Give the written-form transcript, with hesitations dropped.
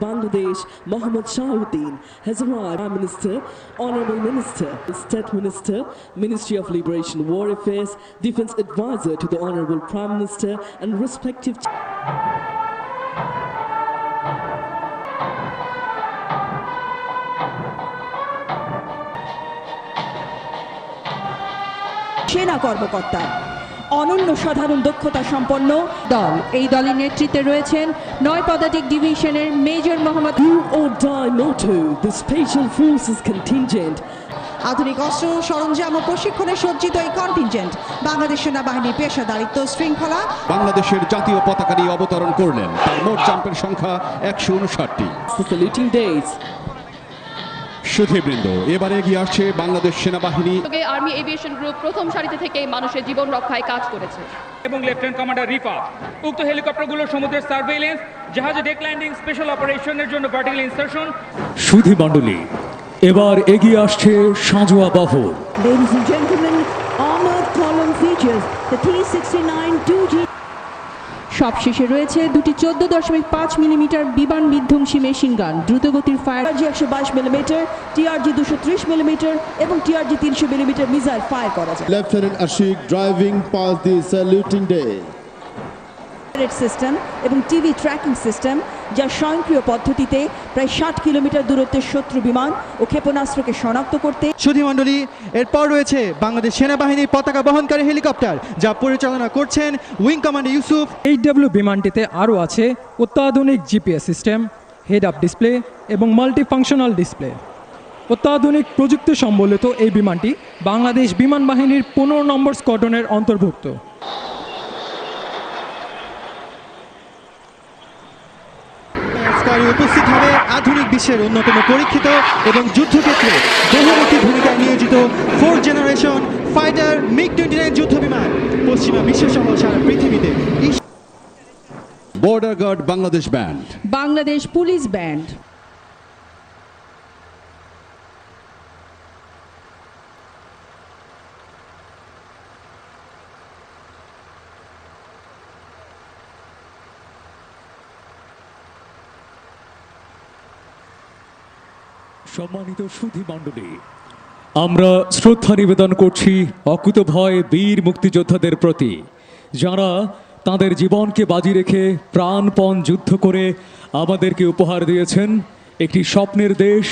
Bangladesh, Mohammed Shahuddin has arrived. Prime Minister, Honorable Minister, State Minister, Ministry of Liberation War Affairs, Defense Advisor to the Honorable Prime Minister and respective সেনা কর্মকর্তা অনন্য সাধারণ দক্ষতা সম্পন্ন দল। এই দলের নেতৃত্বে রয়েছেন 9 পদাতিক ডিভিশনের major Mohammad Do or Die motto, the Special Forces Contingent. আধুনিক অস্ত্র সরঞ্জাম ও প্রশিক্ষণে সজ্জিত এই কন্টিনজেন্ট বাংলাদেশ সেনাবাহিনীর পেশাদারিত্ব শৃঙ্খলা বাংলাদেশের জাতীয় পতাকা নিয়ে অবতরণ করলেন। তার মোট জাম্পের সংখ্যা 159টি। The saluting days. সুধীবৃন্দ, এবারে এগিয়ে আসছে বাংলাদেশ সেনাবাহিনী। আর্মি এভিয়েশন গ্রুপ প্রথম সারিতে থেকে মানুষের জীবন রক্ষায় কাজ করেছে এবং লেফটেন্যান্ট কমান্ডার রিফা উক্ত হেলিকপ্টারগুলো সমুদ্রের সার্ভেইলেন্স, জাহাজে ডেক ল্যান্ডিং, স্পেশাল অপারেশনের জন্য ভার্টিক্যাল ইনসারশন। সুধী মণ্ডলী, এবার এগিয়ে আসছে সাঁজোয়া বহর। Ladies and gentlemen, armored column features the T-69 2G। সবশেষে রয়েছে দুটি 14.5 মিলিমিটার বিমান বিধ্বংসী মেশিন গান, দ্রুতগতির fire TRG 122 millimetre, TRG 230 millimetre এবং TRG 300 মিলিমিটার মিসাইল ফায়ার করা যায়। Lieutenant Ashik driving past the saluting day. System এবং টিভি ট্র্যাকিং সিস্টেম, যা স্বয়ংক্রিয় পদ্ধতিতে প্রায় 60 কিলোমিটার দূরত্বের শত্রু বিমান ও ক্ষেপণাস্ত্রকে শনাক্ত করতে। সুধীমণ্ডলী, এরপর রয়েছে বাংলাদেশ সেনাবাহিনীর পতাকা বহনকারী হেলিকপ্টার, যা পরিচালনা করছেন উইং কমান্ডার ইউসুফ। HW বিমানটিতে আরও আছে অত্যাধুনিক GPS system, head up display এবং মাল্টিফাংশনাল ডিসপ্লে। অত্যাধুনিক প্রযুক্তি সম্বলিত এই বিমানটি বাংলাদেশ বিমান বাহিনীর 15 নম্বর স্কোয়াড্রনের অন্তর্ভুক্ত। উপস্থিত হবে আধুনিক বিশ্বের অন্যতম পরীক্ষিত এবং যুদ্ধক্ষেত্রে বহুমুখী ভূমিকায় নিয়োজিত 4th জেনারেশন ফাইটার MiG-29 যুদ্ধ বিমান, পশ্চিমা বিশ্ব সহ সারা পৃথিবীতে। Border guard Bangladesh band, Bangladesh police band, সম্মানিত সুধী মণ্ডলী, আমরা শ্রদ্ধা নিবেদন করছি অকুতভয় বীর মুক্তিযোদ্ধাদের প্রতি, যারা তাদের জীবনকে বাজি রেখে প্রাণপণ যুদ্ধ করে আমাদেরকে উপহার দিয়েছেন একটি স্বপ্নের দেশ।